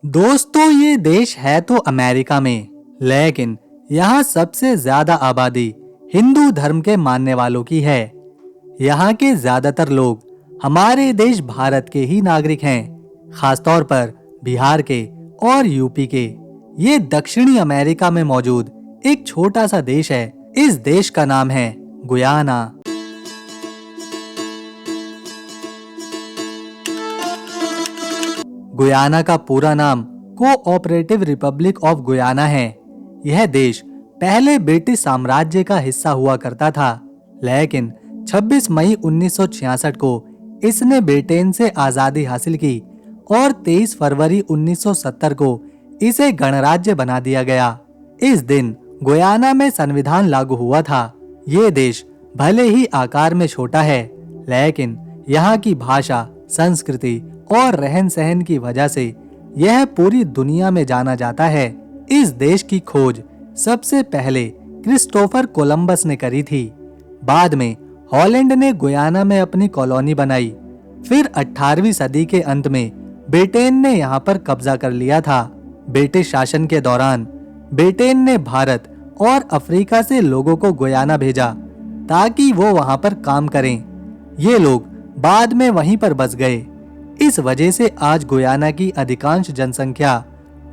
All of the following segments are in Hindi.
दोस्तों, ये देश है तो अमेरिका में, लेकिन यहाँ सबसे ज्यादा आबादी हिंदू धर्म के मानने वालों की है। यहाँ के ज्यादातर लोग हमारे देश भारत के ही नागरिक हैं, खासतौर पर बिहार के और यूपी के। ये दक्षिणी अमेरिका में मौजूद एक छोटा सा देश है। इस देश का नाम है गुयाना। गुयाना का पूरा नाम कोऑपरेटिव रिपब्लिक ऑफ गुयाना है। यह देश पहले ब्रिटिश साम्राज्य का हिस्सा हुआ करता था, लेकिन 26 मई 1966 को इसने ब्रिटेन से आजादी हासिल की और 23 फरवरी 1970 को इसे गणराज्य बना दिया गया। इस दिन गुयाना में संविधान लागू हुआ था। ये देश भले ही आकार में छोटा है, लेकिन यहाँ की भाषा, संस्कृति और रहन-सहन की वजह से यह पूरी दुनिया में जाना जाता है। इस देश की खोज सबसे पहले क्रिस्टोफर कोलंबस ने करी थी। बाद में हॉलैंड ने गुयाना में अपनी कॉलोनी बनाई। फिर 18वीं सदी के अंत में ब्रिटेन ने यहाँ पर कब्जा कर लिया था। ब्रिटिश शासन के दौरान ब्रिटेन ने भारत और अफ्रीका से लोगों को गुयाना भेजा ताकि वो वहाँ पर काम करें। ये लोग बाद में वहीं पर बस गए। इस वजह से आज गुयाना की अधिकांश जनसंख्या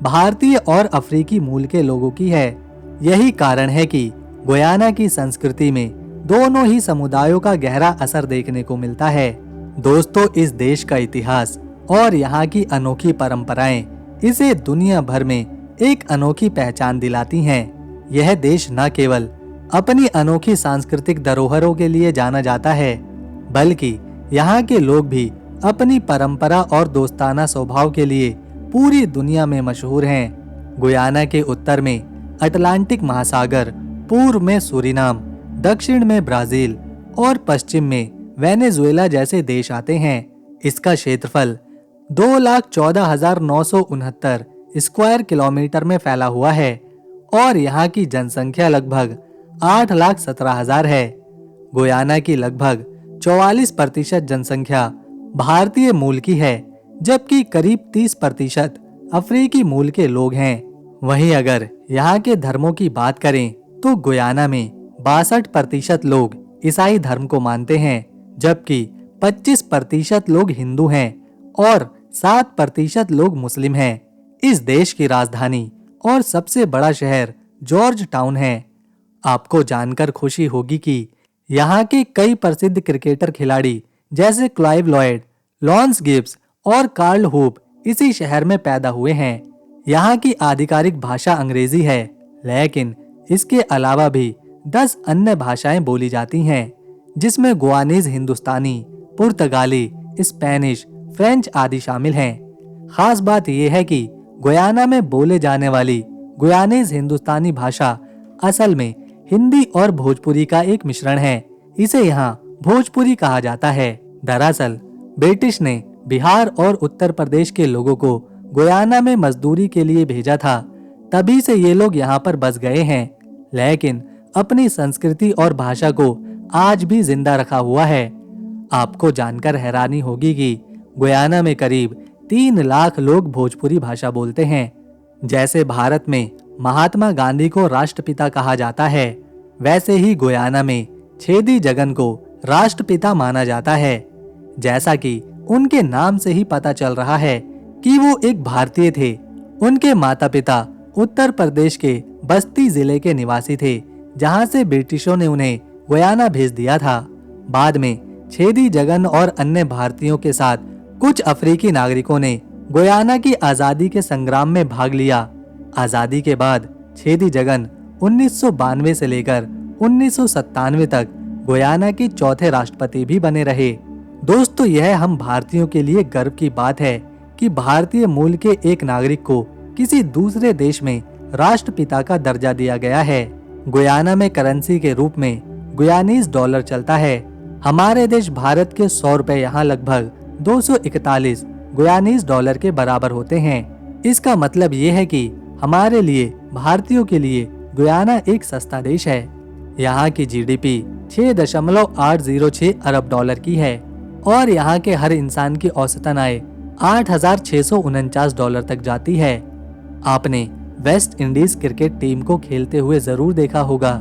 भारतीय और अफ्रीकी मूल के लोगों की है। यही कारण है कि गुयाना की संस्कृति में दोनों ही समुदायों का गहरा असर देखने को मिलता है। दोस्तों, इस देश का इतिहास और यहाँ की अनोखी परंपराएं इसे दुनिया भर में एक अनोखी पहचान दिलाती हैं। यह देश न केवल अपनी अनोखी सांस्कृतिक धरोहरों के लिए जाना जाता है, बल्कि यहाँ के लोग भी अपनी परंपरा और दोस्ताना स्वभाव के लिए पूरी दुनिया में मशहूर हैं। गुयाना के उत्तर में अटलांटिक महासागर, पूर्व में सूरीनाम, दक्षिण में ब्राजील और पश्चिम में वेनेजुएला जैसे देश आते हैं। इसका क्षेत्रफल 2,14,969 स्क्वायर किलोमीटर में फैला हुआ है और यहाँ की जनसंख्या लगभग 8,17,000 है। गुयाना की लगभग 44% जनसंख्या भारतीय मूल की है, जबकि करीब 30% अफ्रीकी मूल के लोग हैं। वहीं अगर यहाँ के धर्मों की बात करें तो गुयाना में 62% लोग ईसाई धर्म को मानते हैं, जबकि 25% लोग हिंदू हैं और 7% लोग मुस्लिम हैं। इस देश की राजधानी और सबसे बड़ा शहर जॉर्ज टाउन है। आपको जानकर खुशी होगी कि यहाँ के कई प्रसिद्ध क्रिकेटर खिलाड़ी जैसे क्लाइव लॉयड, लॉन्स गिब्स और कार्ल हूप इसी शहर में पैदा हुए हैं। यहाँ की आधिकारिक भाषा अंग्रेजी है, लेकिन इसके अलावा भी 10 अन्य भाषाएं बोली जाती हैं, जिसमें गुयानीज हिंदुस्तानी, पुर्तगाली, स्पेनिश, फ्रेंच आदि शामिल हैं। खास बात यह है कि गुयाना में बोले जाने वाली गुयानीज हिंदुस्तानी भाषा असल में हिंदी और भोजपुरी का एक मिश्रण है। इसे यहाँ भोजपुरी कहा जाता है। दरअसल ब्रिटिश ने बिहार और उत्तर प्रदेश के लोगों को गुयाना में मजदूरी के लिए भेजा था, तभी से ये लोग यहाँ पर बस गए हैं, लेकिन अपनी संस्कृति और भाषा को आज भी जिंदा रखा हुआ है। आपको जानकर हैरानी होगी कि गुयाना में करीब 3 लाख लोग भोजपुरी भाषा बोलते हैं। जैसे भारत में महात्मा गांधी को राष्ट्रपिता कहा जाता है, वैसे ही गुयाना में छेदी जगन को राष्ट्रपिता माना जाता है। जैसा कि उनके नाम से ही पता चल रहा है कि वो एक भारतीय थे। उनके माता पिता उत्तर प्रदेश के बस्ती जिले के निवासी थे, जहां से ब्रिटिशों ने उन्हें गुयाना भेज दिया था। बाद में छेदी जगन और अन्य भारतीयों के साथ कुछ अफ्रीकी नागरिकों ने गुयाना की आजादी के संग्राम में भाग लिया। आजादी के बाद छेदी जगन 1992 से लेकर 1997 तक गुयाना के चौथे राष्ट्रपति भी बने रहे। दोस्तों, यह हम भारतीयों के लिए गर्व की बात है कि भारतीय मूल के एक नागरिक को किसी दूसरे देश में राष्ट्रपिता का दर्जा दिया गया है। गुयाना में करेंसी के रूप में गुयानीज डॉलर चलता है। हमारे देश भारत के 100 रुपए यहाँ लगभग 241 गुयानीज डॉलर के बराबर होते हैं। इसका मतलब ये है कि हमारे लिए, भारतीयों के लिए गुयाना एक सस्ता देश है। यहाँ की जीडीपी 6.806 अरब डॉलर की है और यहाँ के हर इंसान की औसतन आय $8,649 तक जाती है। आपने वेस्ट इंडीज क्रिकेट टीम को खेलते हुए जरूर देखा होगा,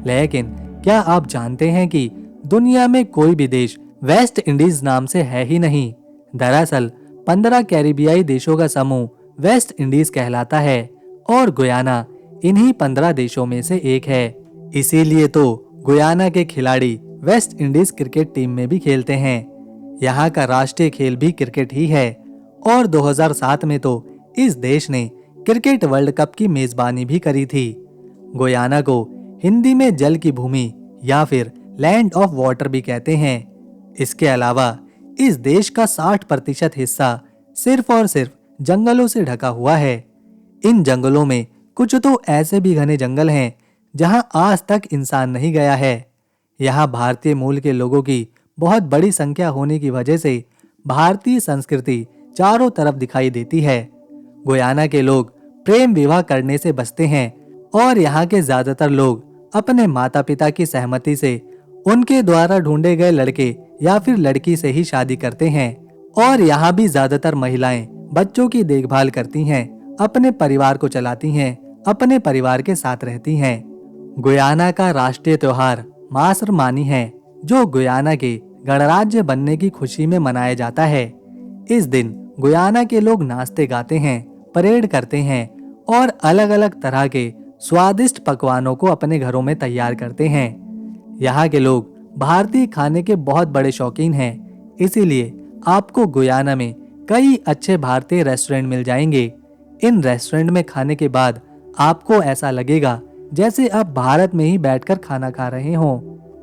लेकिन क्या आप जानते हैं कि दुनिया में कोई भी देश वेस्ट इंडीज नाम से है ही नहीं। दरअसल 15 कैरिबियाई देशों का समूह वेस्ट इंडीज कहलाता है और गुयाना इन्हीं 15 देशों में से एक है। इसीलिए तो गुयाना के खिलाड़ी वेस्ट इंडीज क्रिकेट टीम में भी खेलते हैं। यहाँ का राष्ट्रीय खेल भी क्रिकेट ही है और 2007 में तो इस देश ने क्रिकेट वर्ल्ड कप की मेजबानी भी करी थी। गुयाना को हिंदी में जल की भूमि या फिर लैंड ऑफ वाटर भी कहते हैं। इसके अलावा इस देश का 60% हिस्सा सिर्फ और सिर्फ जंगलों से ढका हुआ है। इन जंगलों में कुछ तो ऐसे भी घने जंगल हैं जहां आज तक इंसान नहीं गया है। यहाँ भारतीय मूल के लोगों की बहुत बड़ी संख्या होने की वजह से भारतीय संस्कृति चारों तरफ दिखाई देती है। गुयाना के लोग प्रेम विवाह करने से बचते हैं और यहाँ के ज्यादातर लोग अपने माता पिता की सहमति से उनके द्वारा ढूंढे गए लड़के या फिर लड़की से ही शादी करते हैं। और यहाँ भी ज्यादातर महिलाएं बच्चों की देखभाल करती हैं, अपने परिवार को चलाती हैं, अपने परिवार के साथ रहती हैं। गुयाना का राष्ट्रीय त्योहार मासरमानी है, जो गुयाना के गणराज्य बनने की खुशी में मनाया जाता है। इस दिन गुयाना के लोग नाचते गाते हैं, परेड करते हैं और अलग अलग तरह के स्वादिष्ट पकवानों को अपने घरों में तैयार करते हैं। यहाँ के लोग भारतीय खाने के बहुत बड़े शौकीन हैं, इसीलिए आपको गुयाना में कई अच्छे भारतीय रेस्टोरेंट मिल जाएंगे। इन रेस्टोरेंट में खाने के बाद आपको ऐसा लगेगा जैसे आप भारत में ही बैठकर खाना खा रहे हों।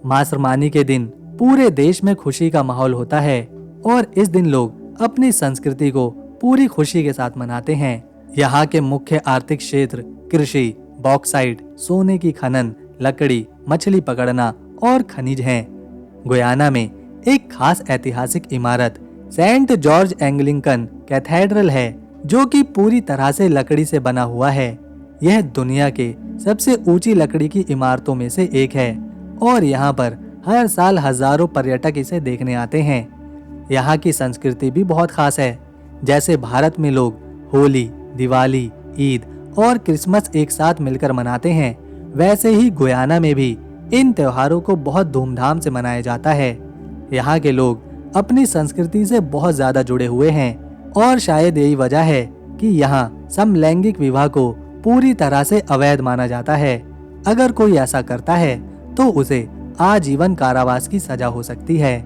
मासरमानी के दिन पूरे देश में खुशी का माहौल होता है और इस दिन लोग अपनी संस्कृति को पूरी खुशी के साथ मनाते हैं। यहाँ के मुख्य आर्थिक क्षेत्र कृषि, बॉक्साइट, सोने की खनन, लकड़ी, मछली पकड़ना और खनिज हैं। गुयाना में एक खास ऐतिहासिक इमारत सेंट जॉर्ज एंग्लिकन कैथेड्रल है, जो कि पूरी तरह से लकड़ी से बना हुआ है। यह दुनिया के सबसे ऊंची लकड़ी की इमारतों में से एक है और यहाँ पर हर साल हजारों पर्यटक इसे देखने आते हैं। यहाँ की संस्कृति भी बहुत खास है। जैसे भारत में लोग होली, दिवाली, ईद और क्रिसमस एक साथ मिलकर मनाते हैं, वैसे ही गुयाना में भी इन त्योहारों को बहुत धूमधाम से मनाया जाता है। यहाँ के लोग अपनी संस्कृति से बहुत ज्यादा जुड़े हुए हैं और शायद यही वजह है कि यहाँ समलैंगिक विवाह को पूरी तरह से अवैध माना जाता है। अगर कोई ऐसा करता है तो उसे आजीवन कारावास की सजा हो सकती है।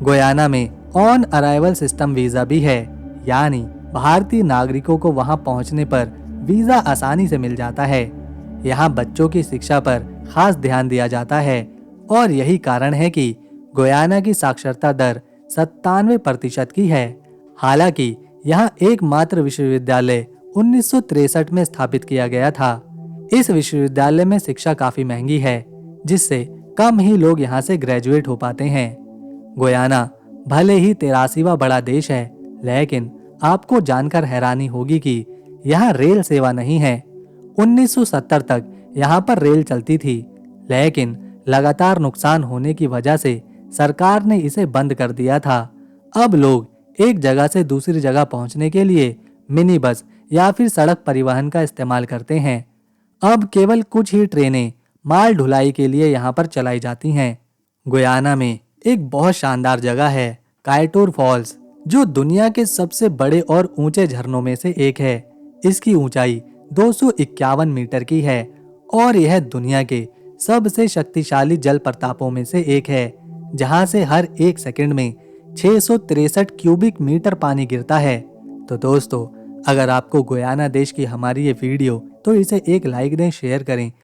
गुयाना में ऑन अराइवल सिस्टम वीजा भी है, यानी भारतीय नागरिकों को वहां पहुंचने पर वीजा आसानी से मिल जाता है। यहाँ बच्चों की शिक्षा पर खास ध्यान दिया जाता है और यही कारण है कि गुयाना की साक्षरता दर 97% की है। हालांकि यहाँ एकमात्र विश्वविद्यालय 1963 में स्थापित किया गया था। इस विश्वविद्यालय में शिक्षा काफी महंगी है, जिससे कम ही लोग यहाँ से ग्रेजुएट हो पाते हैं। गुयाना भले ही 83वां बड़ा देश है, लेकिन आपको जानकर हैरानी होगी कि यहाँ रेल सेवा नहीं है। 1970 तक यहाँ पर रेल चलती थी, लेकिन लगातार नुकसान होने की वजह से सरकार ने इसे बंद कर दिया था। अब लोग एक जगह से दूसरी जगह पहुँचने के लिए मिनी बस या फिर सड़क परिवहन का इस्तेमाल करते हैं। अब केवल कुछ ही ट्रेनें माल ढुलाई के लिए यहाँ पर चलाई जाती हैं। गुयाना में एक बहुत शानदार जगह है, कायटोर फॉल्स, जो दुनिया के सबसे बड़े और ऊंचे झरनों में से एक है। इसकी ऊंचाई 251 मीटर की है और यह दुनिया के सबसे शक्तिशाली जल प्रतापों में से एक है, जहां से हर एक सेकंड में 663 क्यूबिक मीटर पानी गिरता है। तो दोस्तों, अगर आपको गुयाना देश की हमारी ये वीडियो तो इसे एक लाइक दें, शेयर करें